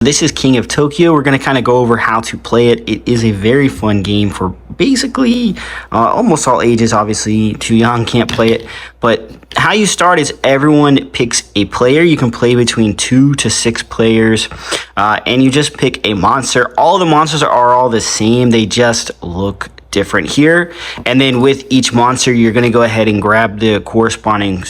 This is King of Tokyo. We're going to kind of go over how to play it. It is a very fun game for basically almost all ages. Obviously, too young can't play it. But how you start is everyone picks a player. You can play between 2 to 6 players. And you just pick a monster. All the monsters are all the same. They just look different here. And then with each monster, you're going to go ahead and grab the corresponding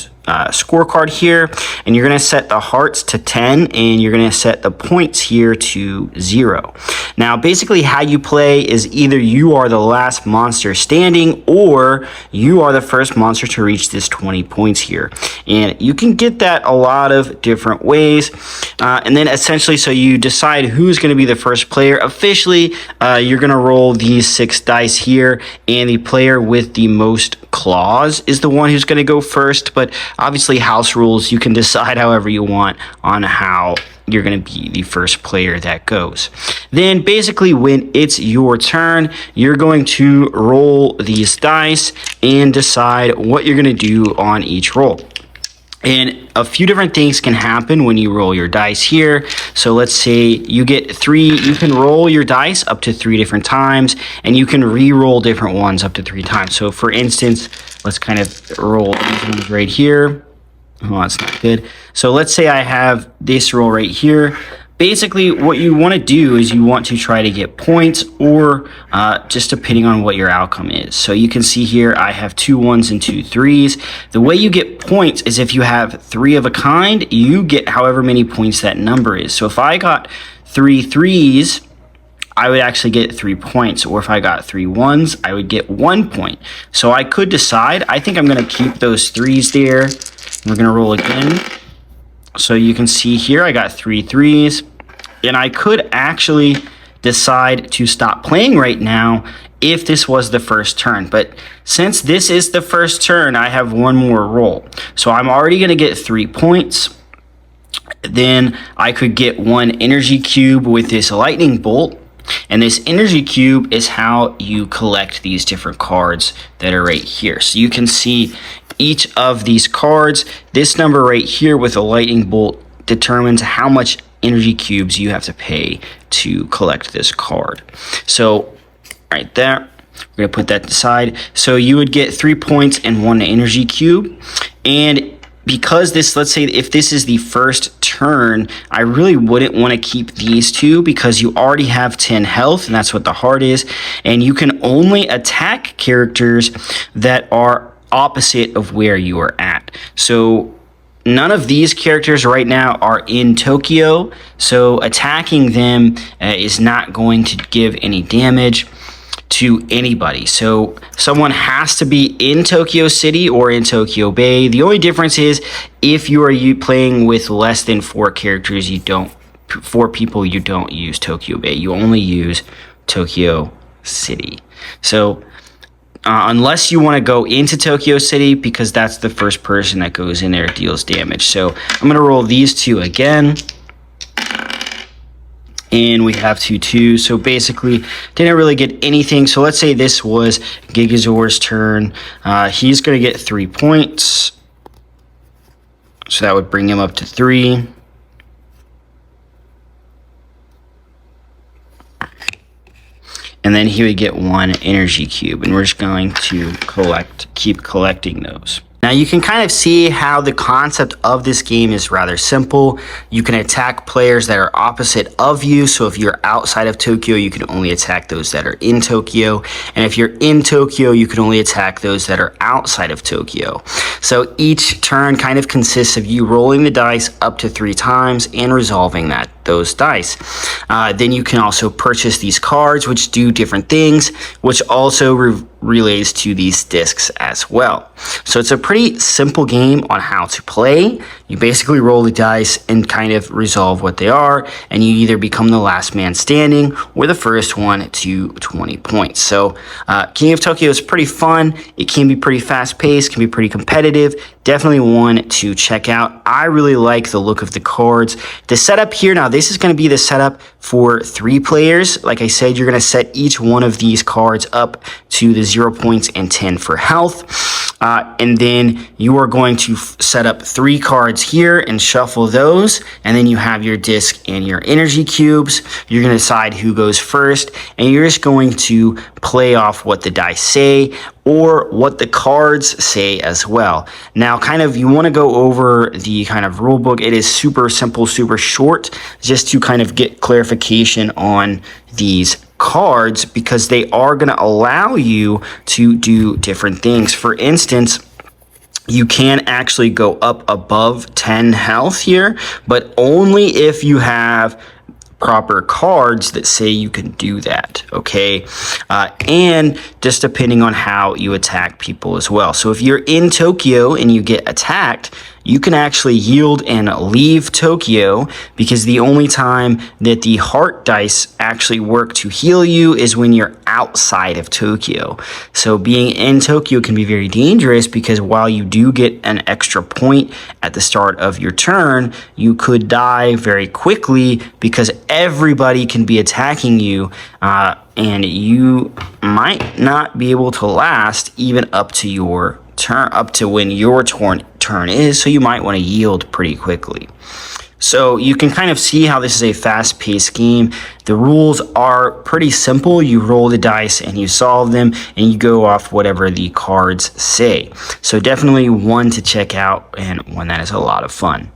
scorecard here, and you're going to set the hearts to 10, and you're going to set the points here to 0. Now, basically how you play is either you are the last monster standing, or you are the first monster to reach this 20 points here. And you can get that a lot of different ways. And then essentially, so you decide who's going to be the first player. Officially, you're going to roll these 6 dice here, and the player with the most claws is the one who's going to go first. But obviously, house rules, you can decide however you want on how you're going to be the first player that goes. Then basically, when it's your turn, you're going to roll these dice and decide what you're going to do on each roll. And a few different things can happen when you roll your dice here. So let's say you get 3, you can roll your dice up to 3 different times, and you can re-roll different ones up to 3 times. So for instance, let's kind of roll these ones right here. Oh, that's not good. So let's say I have this roll right here. Basically, what you want to do is you want to try to get points, or just depending on what your outcome is. So you can see here I have 2 1s and 2 3s. The way you get points is if you have 3 of a kind, you get however many points that number is. So if I got 3 3s, I would actually get 3 points. Or if I got 3 1s, I would get 1 point. So I could decide, I think I'm going to keep those 3s there. We're going to roll again. So you can see here I got 3 3s, and I could actually decide to stop playing right now if this was the first turn. But since this is the first turn, I have 1 more roll. So I'm already going to get 3 points. Then I could get 1 energy cube with this lightning bolt. And this energy cube is how you collect these different cards that are right here. So you can see each of these cards, this number right here with a lightning bolt determines how much energy cubes you have to pay to collect this card. So right there, we're going to put that aside. So you would get 3 points and 1 energy cube. And because this, let's say if this is the first turn, I really wouldn't want to keep these 2 because you already have 10 health, and that's what the heart is. And you can only attack characters that are opposite of where you are at. So none of these characters right now are in Tokyo, so attacking them is not going to give any damage to anybody. So someone has to be in Tokyo City or in Tokyo Bay. The only difference is if you are playing with less than 4 characters, 4 people, you don't use Tokyo Bay. You only use Tokyo City. So unless you want to go into Tokyo City, because that's the first person that goes in there deals damage. So I'm going to roll these 2 again. And we have 2 2s. So basically, didn't really get anything. So let's say this was Gigazor's turn. He's going to get 3 points. So that would bring him up to 3. And then he would get 1 energy cube, and we're just going to keep collecting those. Now you can kind of see how the concept of this game is rather simple. You can attack players that are opposite of you. So if you're outside of Tokyo, you can only attack those that are in Tokyo. And if you're in Tokyo, you can only attack those that are outside of Tokyo. So each turn kind of consists of you rolling the dice up to 3 times and resolving those dice. Then you can also purchase these cards, which do different things, which also relays to these discs as well. So it's a pretty simple game on how to play. You basically roll the dice and kind of resolve what they are, and you either become the last man standing or the first one to 20 points. So King of Tokyo is pretty fun. It can be pretty fast paced, can be pretty competitive. Definitely one to check out. I really like the look of the cards. The setup here, now this is going to be the setup for 3 players. Like I said, you're going to set each one of these cards up to the 0 points and 10 for health. and then you are going to set up 3 cards here and shuffle those, and then you have your disc and your energy cubes. You're going to decide who goes first, and you're just going to play off what the dice say or what the cards say as well. Now, kind of, you want to go over the kind of rule book. It is super simple, super short, just to kind of get clarification on these cards, because they are going to allow you to do different things. For instance, you can actually go up above 10 health here, but only if you have proper cards that say you can do that, okay? And just depending on how you attack people as well. So if you're in Tokyo and you get attacked, you can actually yield and leave Tokyo, because the only time that the heart dice actually work to heal you is when you're outside of Tokyo. So being in Tokyo can be very dangerous, because while you do get an extra point at the start of your turn, you could die very quickly because everybody can be attacking you, and you might not be able to last even up to your turn, up to when your turn is, so you might want to yield pretty quickly. So you can kind of see how this is a fast-paced game. The rules are pretty simple. You roll the dice and you solve them, and you go off whatever the cards say. So definitely one to check out, and one that is a lot of fun.